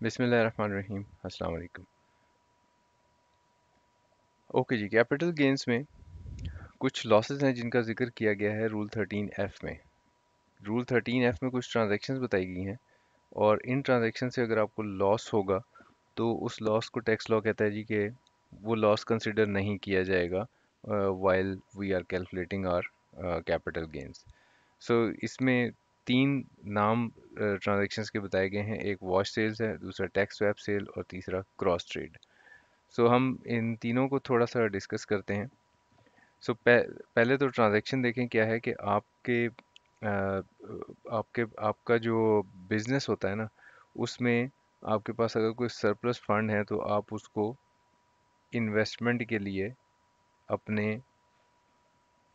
बिस्मिल्लाहिर्रहमानिर्रहीम। अस्सलाम वालेकुम। ओके जी, कैपिटल गेन्स में कुछ लॉसेस हैं जिनका जिक्र किया गया है रूल 13F में। रूल 13F में कुछ ट्रांजैक्शंस बताई गई हैं और इन ट्रांजैक्शन से अगर आपको लॉस होगा तो उस लॉस को टैक्स लॉ कहता है जी कि वो लॉस कंसिडर नहीं किया जाएगा while we are calculating our capital gains. So इसमें तीन नाम ट्रांजैक्शंस के बताए गए हैं। एक वॉश सेल्स है, दूसरा टैक्स स्वैप सेल और तीसरा क्रॉस ट्रेड। सो हम इन तीनों को थोड़ा सा डिस्कस करते हैं। पहले तो ट्रांजैक्शन देखें क्या है कि आपका जो बिजनेस होता है ना, उसमें आपके पास अगर कोई सरप्लस फंड है तो आप उसको इन्वेस्टमेंट के लिए अपने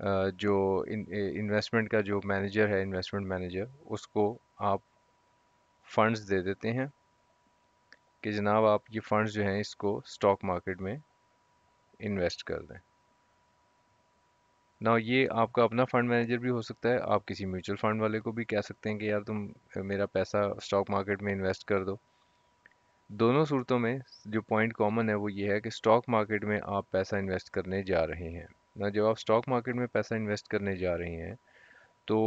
जो इन्वेस्टमेंट का जो मैनेजर है, इन्वेस्टमेंट मैनेजर, उसको आप फंड्स दे देते हैं कि जनाब आप ये फंड्स जो हैं इसको स्टॉक मार्केट में इन्वेस्ट कर दें ना। ये आपका अपना फंड मैनेजर भी हो सकता है, आप किसी म्यूचुअल फंड वाले को भी कह सकते हैं कि यार तुम मेरा पैसा स्टॉक मार्केट में इन्वेस्ट कर दो। दोनों सूरतों में जो पॉइंट कॉमन है वो ये है कि स्टॉक मार्केट में आप पैसा इन्वेस्ट करने जा रहे हैं ना। जब आप स्टॉक मार्केट में पैसा इन्वेस्ट करने जा रहे हैं तो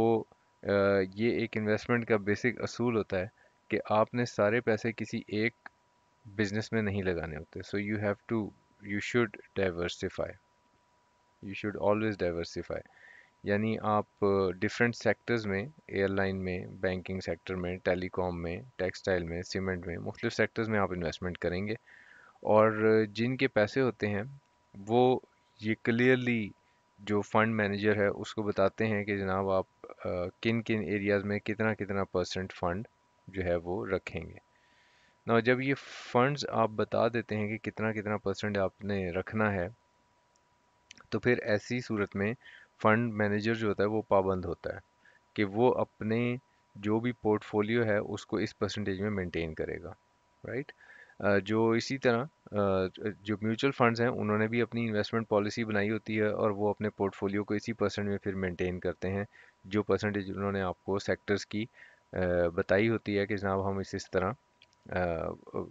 ये एक इन्वेस्टमेंट का बेसिक असूल होता है कि आपने सारे पैसे किसी एक बिजनेस में नहीं लगाने होते। So you should diversify, you should always diversify. यानी आप डिफरेंट सेक्टर्स में, एयरलाइन में, बैंकिंग सेक्टर में, टेलीकॉम में, टेक्सटाइल में, सीमेंट में, मुख्तलिफ सेक्टर्स में आप इन्वेस्टमेंट करेंगे। और जिनके पैसे होते हैं वो ये क्लियरली जो फंड मैनेजर है उसको बताते हैं कि जनाब आप किन किन एरियाज़ में कितना कितना परसेंट फंड जो है वो रखेंगे ना। जब ये फंड्स आप बता देते हैं कि कितना कितना परसेंट आपने रखना है, तो फिर ऐसी सूरत में फंड मैनेजर जो होता है वो पाबंद होता है कि वो अपने जो भी पोर्टफोलियो है उसको इस परसेंटेज में मेंटेन करेगा, राइट। जो इसी तरह जो म्यूचुअल फंड्स हैं उन्होंने भी अपनी इन्वेस्टमेंट पॉलिसी बनाई होती है और वो अपने पोर्टफोलियो को इसी परसेंट में फिर मेंटेन करते हैं। जो परसेंटेज उन्होंने आपको सेक्टर्स की बताई होती है कि जनाब हम इस तरह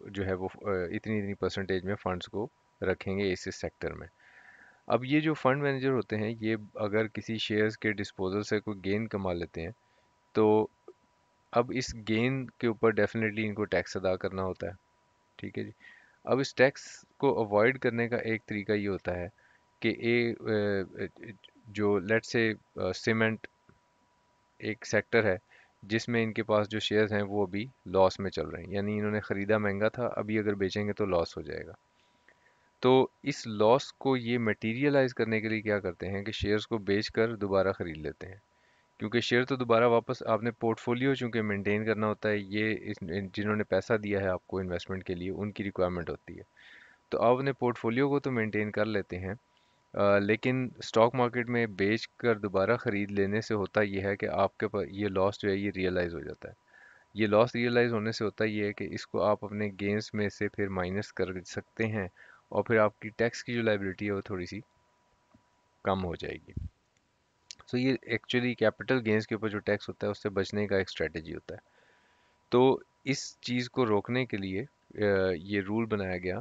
जो है वो इतनी इतनी परसेंटेज में फंड्स को रखेंगे इस सेक्टर में। अब ये जो फंड मैनेजर होते हैं ये अगर किसी शेयर्स के डिस्पोजल से कोई गेन कमा लेते हैं तो अब इस गेन के ऊपर डेफिनेटली इनको टैक्स अदा करना होता है। ठीक है जी। अब इस टैक्स को अवॉइड करने का एक तरीका ये होता है कि जो लेट्स से सीमेंट एक सेक्टर है जिसमें इनके पास जो शेयर्स हैं वो अभी लॉस में चल रहे हैं, यानी इन्होंने ख़रीदा महंगा था, अभी अगर बेचेंगे तो लॉस हो जाएगा। तो इस लॉस को ये मटेरियलाइज करने के लिए क्या करते हैं कि शेयर्स को बेचकर दोबारा ख़रीद लेते हैं। क्योंकि शेयर तो दोबारा वापस आपने पोर्टफोलियो चूंकि मेंटेन करना होता है, ये जिन्होंने पैसा दिया है आपको इन्वेस्टमेंट के लिए उनकी रिक्वायरमेंट होती है। तो आप अपने पोर्टफोलियो को तो मेंटेन कर लेते हैं, लेकिन स्टॉक मार्केट में बेच कर दोबारा ख़रीद लेने से होता ये है कि आपके पास ये लॉस जो है ये रियलाइज़ हो जाता है। ये लॉस रियलाइज़ होने से होता ये है कि इसको आप अपने गेंस में से फिर माइनस कर सकते हैं और फिर आपकी टैक्स की जो लाइबिलिटी है वो थोड़ी सी कम हो जाएगी। सो ये एक्चुअली कैपिटल गेंस के ऊपर जो टैक्स होता है उससे बचने का एक स्ट्रेटजी होता है। तो इस चीज़ को रोकने के लिए ये रूल बनाया गया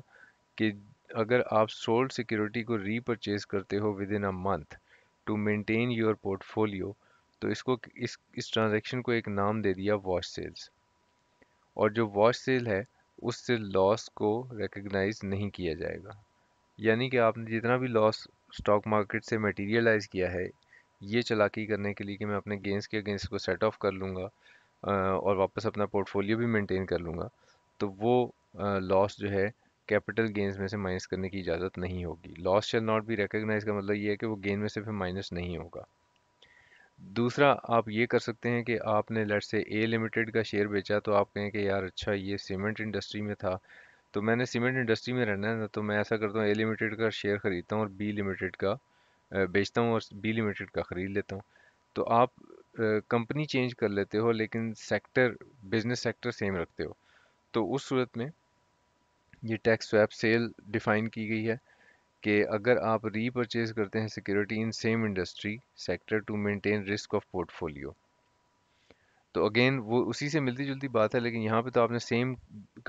कि अगर आप सोल्ड सिक्योरिटी को रीपरचेज करते हो within a month to maintain your portfolio, तो इसको इस ट्रांजैक्शन को एक नाम दे दिया वॉश सेल्स। और जो वॉश सेल है उससे लॉस को रिकग्नाइज नहीं किया जाएगा। यानी कि आपने जितना भी लॉस स्टॉक मार्केट से मटेरियलाइज किया है ये चालाकी करने के लिए कि मैं अपने गेंस के अगेंस्ट को सेट ऑफ कर लूँगा और वापस अपना पोर्टफोलियो भी मेंटेन कर लूँगा, तो वो लॉस जो है कैपिटल गेन्स में से माइनस करने की इजाज़त नहीं होगी। Loss shall not be recognise का मतलब ये है कि वो गेन में से फिर माइनस नहीं होगा। दूसरा आप ये कर सकते हैं कि आपने लेट्स से ए लिमिटेड का शेयर बेचा तो आप कहें कि यार अच्छा ये सीमेंट इंडस्ट्री में था तो मैंने सीमेंट इंडस्ट्री में रहना है ना, तो मैं ऐसा करता हूँ ए लिमिटेड का शेयर खरीदता हूँ और बी लिमिटेड का बेचता हूँ और बी लिमिटेड का खरीद लेता हूँ। तो आप कंपनी चेंज कर लेते हो लेकिन सेक्टर, बिजनेस सेक्टर सेम रखते हो। तो उस सूरत में ये टैक्स स्वैप सेल डिफाइन की गई है कि अगर आप रीपरचेज करते हैं security in same industry sector to maintain risk of portfolio, तो अगेन वो उसी से मिलती जुलती बात है, लेकिन यहाँ पे तो आपने सेम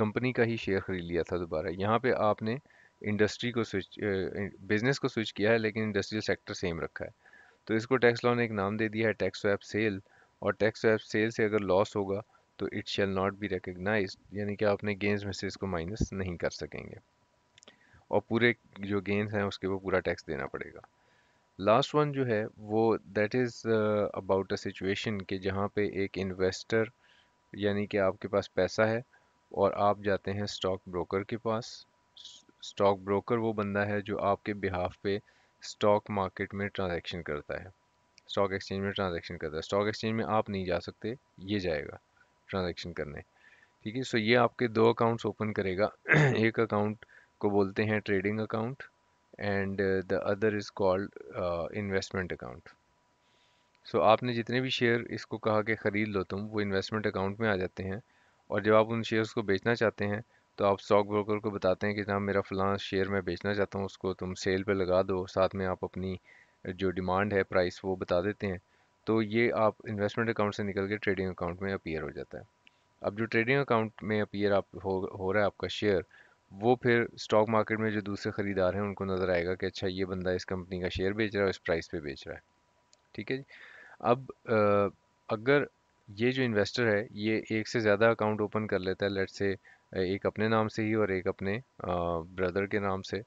कंपनी का ही शेयर खरीद लिया था दोबारा। यहाँ पे आपने इंडस्ट्री को स्विच, बिजनेस को स्विच किया है लेकिन इंडस्ट्रियल सेक्टर सेम रखा है। तो इसको टैक्स लॉ ने एक नाम दे दिया है टैक्स स्वैप सेल। और टैक्स स्वैप सेल से अगर लॉस होगा तो it shall not be recognised, यानी कि आपने गेन्स में से इसको माइनस नहीं कर सकेंगे और पूरे जो गेन्स हैं उसके वो पूरा टैक्स देना पड़ेगा। लास्ट वन जो है वो that is about a situation कि जहाँ पे एक इन्वेस्टर, यानी कि आपके पास पैसा है और आप जाते हैं स्टॉक ब्रोकर के पास। स्टॉक ब्रोकर वो बंदा है जो आपके बिहाफ पे स्टॉक मार्केट में ट्रांजैक्शन करता है, स्टॉक एक्सचेंज में ट्रांजैक्शन करता है। स्टॉक एक्सचेंज में आप नहीं जा सकते, ये जाएगा ट्रांजैक्शन करने। ठीक है, सो ये आपके दो अकाउंट्स ओपन करेगा। एक अकाउंट को बोलते हैं trading account and the other is called investment account. So आपने जितने भी शेयर इसको कहा कि ख़रीद लो तुम, वो इन्वेस्टमेंट अकाउंट में आ जाते हैं। और जब आप उन शेयर्स को बेचना चाहते हैं तो आप स्टॉक ब्रोकर को बताते हैं कि जनाब मेरा फ़लाँ शेयर मैं बेचना चाहता हूँ, उसको तुम सेल पे लगा दो। साथ में आप अपनी जो डिमांड है प्राइस वो बता देते हैं। तो ये आप इन्वेस्टमेंट अकाउंट से निकल के ट्रेडिंग अकाउंट में अपीयर हो जाता है। अब जो ट्रेडिंग अकाउंट में अपीयर आप हो रहा है आपका शेयर, वो फिर स्टॉक मार्केट में जो दूसरे खरीदार हैं उनको नज़र आएगा कि अच्छा ये बंदा इस कंपनी का शेयर बेच रहा है, इस प्राइस पे बेच रहा है। ठीक है जी। अब अगर ये जो इन्वेस्टर है ये एक से ज़्यादा अकाउंट ओपन कर लेता है, लेट्स से एक अपने नाम से ही और एक अपने ब्रदर के नाम से,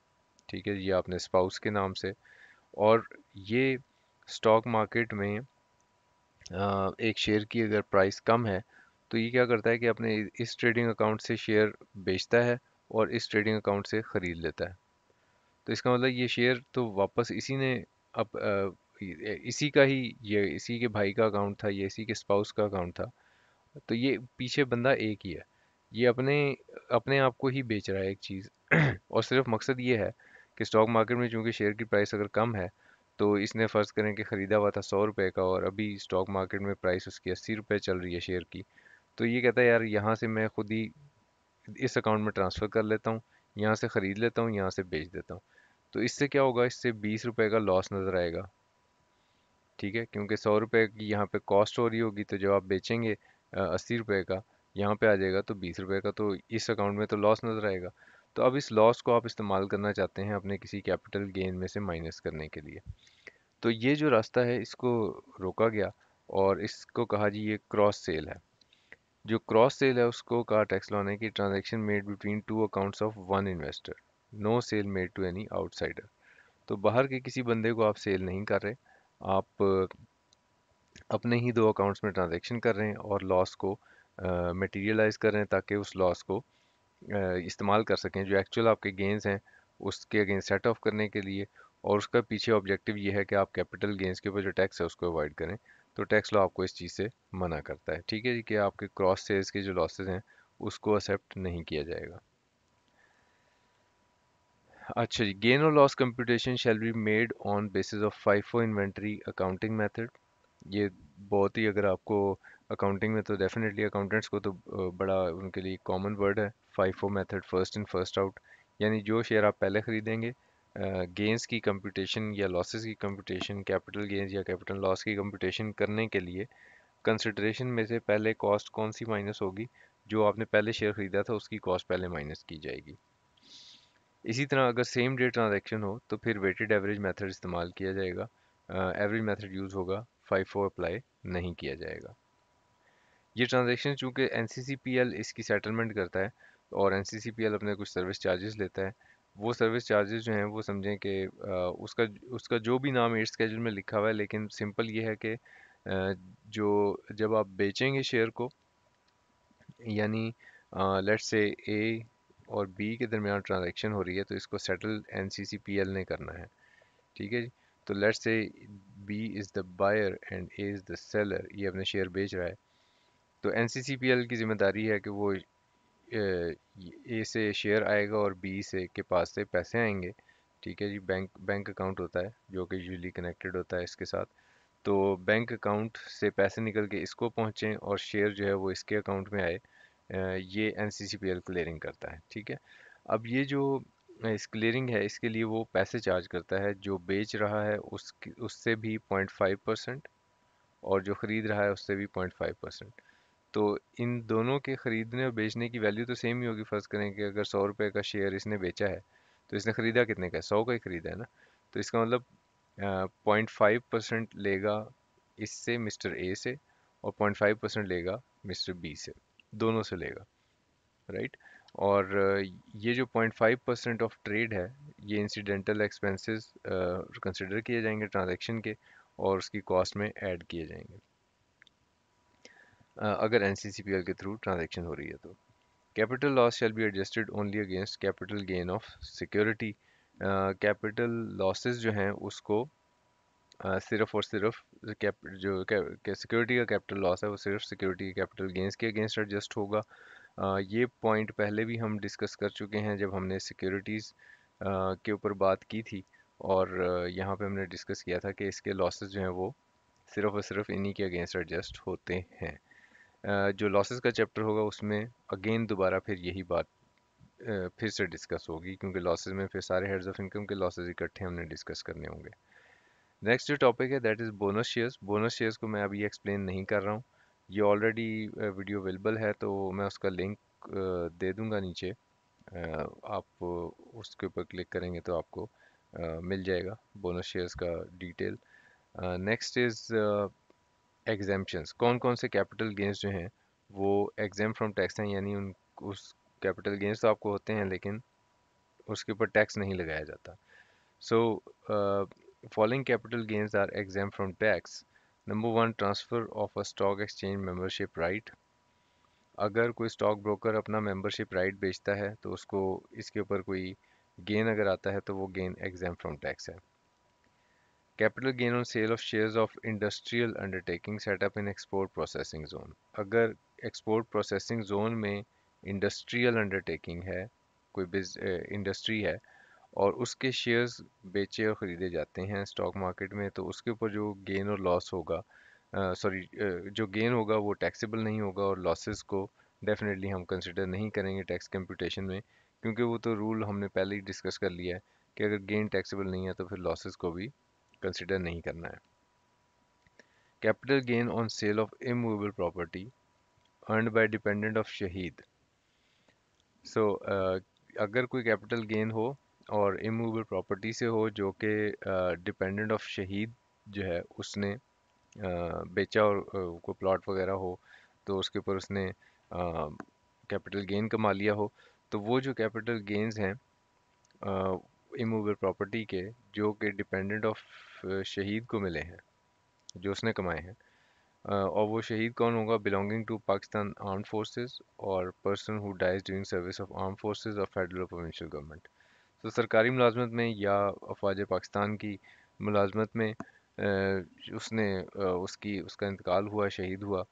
ठीक है, या अपने स्पाउस के नाम से, और ये स्टॉक मार्केट में एक शेयर की अगर प्राइस कम है तो ये क्या करता है कि अपने इस ट्रेडिंग अकाउंट से शेयर बेचता है और इस ट्रेडिंग अकाउंट से ख़रीद लेता है। तो इसका मतलब ये शेयर तो वापस इसी ने अब इसी का ही, ये इसी के भाई का अकाउंट था, ये इसी के स्पाउस का अकाउंट था। तो ये पीछे बंदा एक ही है, ये अपने अपने आप को ही बेच रहा है एक चीज़। और सिर्फ मकसद ये है कि स्टॉक मार्केट में चूंकि शेयर की प्राइस अगर कम है, तो इसने फ़र्ज़ करें कि ख़रीदा हुआ था 100 रुपए का और अभी स्टॉक मार्केट में प्राइस उसकी 80 रुपए चल रही है शेयर की। तो ये कहता है यार यहाँ से मैं खुद ही इस अकाउंट में ट्रांसफ़र कर लेता हूँ, यहाँ से ख़रीद लेता हूँ, यहाँ से बेच देता हूँ। तो इससे क्या होगा, इससे 20 रुपए का लॉस नज़र आएगा। ठीक है, क्योंकि 100 रुपए की यहाँ पे कॉस्ट हो रही होगी, तो जब आप बेचेंगे 80 रुपए का, यहाँ पे आ जाएगा तो 20 रुपए का, तो इस अकाउंट में तो लॉस नज़र आएगा। तो अब इस लॉस को आप इस्तेमाल करना चाहते हैं अपने किसी कैपिटल गेन में से माइनस करने के लिए। तो ये जो रास्ता है इसको रोका गया और इसको कहा जी ये क्रॉस सेल है। जो क्रॉस सेल है उसको कहा टैक्स लॉ ने कि transaction made between two accounts of one investor, no sale made to any outsider. तो बाहर के किसी बंदे को आप सेल नहीं कर रहे, आप अपने ही दो अकाउंट्स में ट्रांजैक्शन कर रहे हैं और लॉस को मटेरियलाइज कर रहे हैं ताकि उस लॉस को इस्तेमाल कर सकें जो एक्चुअल आपके गेंस हैं उसके अगेंस्ट सेट ऑफ करने के लिए। और उसका पीछे ऑब्जेक्टिव ये है कि आप कैपिटल गेंस के ऊपर जो टैक्स है उसको अवॉइड करें। तो टैक्स लॉ आपको इस चीज़ से मना करता है, ठीक है जी, कि आपके क्रॉस सेल्स के जो लॉसेस हैं उसको एक्सेप्ट नहीं किया जाएगा। अच्छा जी, गेन और loss computation shall be made on basis of FIFO inventory accounting method. ये बहुत ही, अगर आपको अकाउंटिंग में तो डेफिनेटली अकाउंटेंट्स को तो बड़ा उनके लिए कॉमन वर्ड है FIFO method, first in first out. यानी जो शेयर आप पहले खरीदेंगे, गेंस की कंप्यूटेशन या लॉसेस की कंप्यूटेशन, कैपिटल गेंस या कैपिटल लॉस की कंप्यूटेशन करने के लिए कंसिडरेशन में से पहले कॉस्ट कौन सी माइनस होगी, जो आपने पहले शेयर खरीदा था उसकी कॉस्ट पहले माइनस की जाएगी। इसी तरह अगर सेम डे ट्रांजैक्शन हो तो फिर वेटेड एवरेज मेथड इस्तेमाल किया जाएगा, एवरेज मेथड यूज़ होगा, फाइफो अप्लाई नहीं किया जाएगा। ये ट्रांजैक्शन चूंकि एनसीसीपीएल इसकी सेटलमेंट करता है और एनसीसीपीएल अपने कुछ सर्विस चार्जेस लेता है, वो सर्विस चार्जेस जो हैं वो समझें कि उसका उसका जो भी नाम एट स्केड्यूल में लिखा हुआ है, लेकिन सिंपल ये है कि जो जब आप बेचेंगे शेयर को, यानी लेट्स से ए और बी के दरमियान ट्रांजैक्शन हो रही है तो इसको सेटल एनसीसीपीएल ने करना है। ठीक है जी। तो let's say B is the buyer and A is the seller, ये अपने शेयर बेच रहा है। तो एनसीसीपीएल की जिम्मेदारी है कि वो ए से शेयर आएगा और बी से के पास से पैसे आएंगे। ठीक है जी, बैंक बैंक अकाउंट होता है जो कि यूजली कनेक्टेड होता है इसके साथ। तो बैंक अकाउंट से पैसे निकल के इसको पहुँचें और शेयर जो है वो इसके अकाउंट में आए, ये एनसीसीपीएल क्लियरिंग करता है। ठीक है, अब ये जो इस क्लियरिंग है इसके लिए वो पैसे चार्ज करता है, जो बेच रहा है उससे भी 0.5% और जो ख़रीद रहा है उससे भी 0.5%। तो इन दोनों के खरीदने और बेचने की वैल्यू तो सेम ही होगी। फर्ज करें कि अगर 100 रुपये का शेयर इसने बेचा है तो इसने खरीदा कितने का है, 100 का ही खरीदा है ना। तो इसका मतलब 0.5% लेगा इससे, मिस्टर ए से, और 0.5% लेगा मिस्टर बी से, दोनों से लेगा, राइट। और ये जो 0.5% ऑफ ट्रेड है, ये इंसिडेंटल एक्सपेंसेस कंसिडर किए जाएंगे ट्रांजैक्शन के, और उसकी कॉस्ट में ऐड किए जाएंगे अगर एनसीसीपीएल के थ्रू ट्रांजैक्शन हो रही है तो। Capital loss shall be adjusted only against capital gain of security. Capital losses जो हैं उसको सिर्फ और सिर्फ सिक्योरिटी का कैपिटल लॉस है वो सिर्फ सिक्योरिटी के कैपिटल गेंस के अगेंस्ट एडजस्ट होगा। ये पॉइंट पहले भी हम डिस्कस कर चुके हैं जब हमने सिक्योरिटीज़ के ऊपर बात की थी, और यहाँ पे हमने डिस्कस किया था कि इसके लॉसेस जो हैं वो सिर्फ और सिर्फ इन्हीं के अगेंस्ट एडजस्ट होते हैं। जो लॉसेस का चैप्टर होगा उसमें अगेन दोबारा फिर यही बात फिर से डिस्कस होगी, क्योंकि लॉसेस में फिर सारे हेड्स ऑफ इनकम के लॉसेस इकट्ठे हमने डिस्कस करने होंगे। नेक्स्ट जो टॉपिक है that is bonus shares. Bonus shares को मैं अभी एक्सप्लेन नहीं कर रहा हूँ, ये ऑलरेडी वीडियो अवेलेबल है, तो मैं उसका लिंक दे दूंगा नीचे। आप उसके ऊपर क्लिक करेंगे तो आपको मिल जाएगा बोनस शेयर्स का डिटेल। Next is exemptions. कौन कौन से कैपिटल गेंस जो हैं वो एग्जाम फ्रॉम टैक्स हैं, यानी उन उस कैपिटल गेंस तो आपको होते हैं लेकिन उसके ऊपर टैक्स नहीं लगाया जाता। So following capital gains are exempt from tax. Number one, transfer of a stock exchange membership right. अगर कोई स्टॉक ब्रोकर अपना मेंबरशिप राइट बेचता है तो उसको इसके ऊपर कोई गेन अगर आता है तो वो गेन एग्जाम फ्रॉम टैक्स है। Capital gain on sale of shares of industrial undertaking setup in export processing zone. अगर एक्सपोर्ट प्रोसेसिंग जोन में इंडस्ट्रियल अंडरटेकिंग है, कोई इंडस्ट्री है, और उसके शेयर्स बेचे और ख़रीदे जाते हैं स्टॉक मार्केट में, तो उसके ऊपर जो गेन और लॉस होगा, सॉरी, जो गेन होगा वो टैक्सेबल नहीं होगा, और लॉसेस को डेफिनेटली हम कंसिडर नहीं करेंगे टैक्स कंप्यूटेशन में, क्योंकि वो तो रूल हमने पहले ही डिस्कस कर लिया है कि अगर गेन टैक्सेबल नहीं है तो फिर लॉसेस को भी कंसिडर नहीं करना है। Capital gain on sale of immovable property earned bye dependent of शहीद। सो अगर कोई कैपिटल गेन हो और इमूवेबल प्रॉपर्टी से हो जो कि डिपेंडेंट ऑफ शहीद जो है उसने बेचा, और कोई प्लॉट वगैरह हो तो उसके ऊपर उसने कैपिटल गेन कमा लिया हो, तो वो जो कैपिटल गेन्स हैं इमूवेबल प्रॉपर्टी के जो कि डिपेंडेंट ऑफ शहीद को मिले हैं, जो उसने कमाए हैं, और वो शहीद कौन होगा, belonging to Pakistan armed forces और person who dies during service of armed forces और फेडरल और प्रोविंशियल गवर्नमेंट। तो सरकारी मुलाजमत में या अफवाज पाकिस्तान की मुलाजमत में उसका इंतकाल हुआ, शहीद हुआ,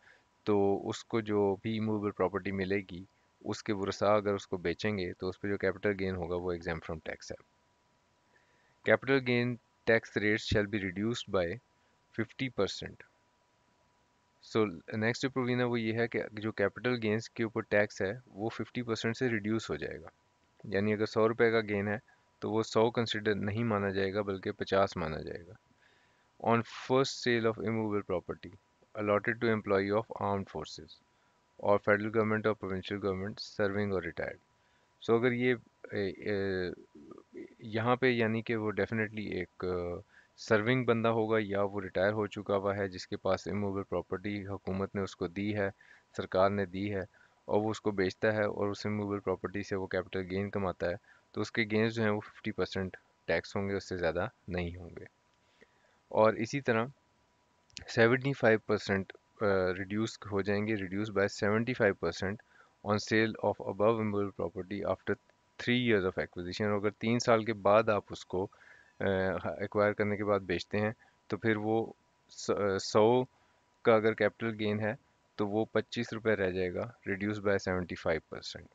तो उसको जो भी मूवेबल प्रॉपर्टी मिलेगी उसके वरसा अगर उसको बेचेंगे तो उस पर जो कैपिटल गेन होगा वो एग्जाम फ्रॉम टैक्स है। Capital gain tax rates shall be reduced by 50%। So next जो प्रोविजन है वो ये है कि जो कैपिटल गेन्स के ऊपर टैक्स है वो 50% से रिड्यूस हो जाएगा। यानी अगर 100 रुपये का गेन है तो वो 100 कंसिडर नहीं माना जाएगा बल्कि 50 माना जाएगा। On first sale of immovable property allotted to employee of armed forces और फेडरल गवर्नमेंट और प्रोविंशियल गवर्नमेंट सर्विंग और रिटायर्ड। सो अगर ये यहाँ पे यानी कि वो डेफिनेटली एक सर्विंग बंदा होगा या वो रिटायर हो चुका हुआ है जिसके पास इमूवेबल प्रॉपर्टी हुकूमत ने उसको दी है, सरकार ने दी है, और वो उसको बेचता है और उस इमूवेबल प्रॉपर्टी से वो कैपिटल गेन कमाता है, तो उसके गेन्स जो हैं वो 50% टैक्स होंगे, उससे ज़्यादा नहीं होंगे। और इसी तरह 75% रिड्यूस हो जाएंगे, reduce by 75% on sale of above immovable property after 3 years of acquisition. और अगर 3 साल के बाद आप उसको एक्वायर करने के बाद बेचते हैं तो फिर वो 100 का अगर कैपिटल गेन है तो वो 25 रुपये रह जाएगा, रिड्यूस बाय 75%।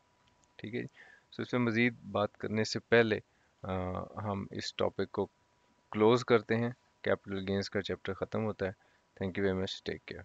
ठीक है जी। सो इसमें मज़ीद बात करने से पहले हम इस टॉपिक को क्लोज़ करते हैं। कैपिटल गेन्स का चैप्टर ख़त्म होता है। Thank you very much, take care.